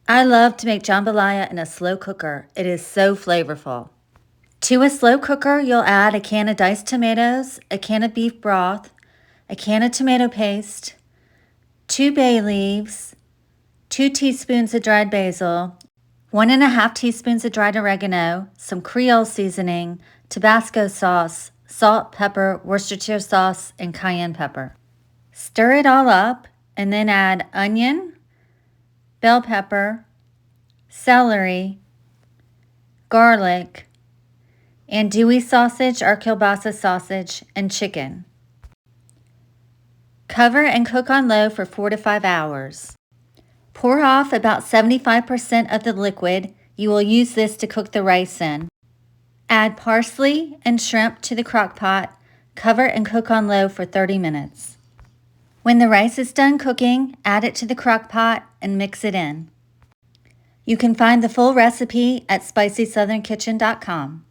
I love to make jambalaya in a slow cooker. It is so flavorful. To a slow cooker, you'll add a can of diced tomatoes, a can of beef broth, a can of tomato paste, 2 bay leaves, 2 teaspoons of dried basil, 1½ teaspoons of dried oregano, some Creole seasoning, Tabasco sauce, salt, pepper, Worcestershire sauce, and cayenne pepper. Stir it all up and then add onion, bell pepper, celery, garlic, andouille sausage or kielbasa sausage, and chicken. Cover and cook on low for 4 to 5 hours. Pour off about 75% of the liquid. You will use this to cook the rice in. Add parsley and shrimp to the crock pot. Cover and cook on low for 30 minutes. When the rice is done cooking, add it to the crock pot and mix it in. You can find the full recipe at spicysouthern kitchen.com.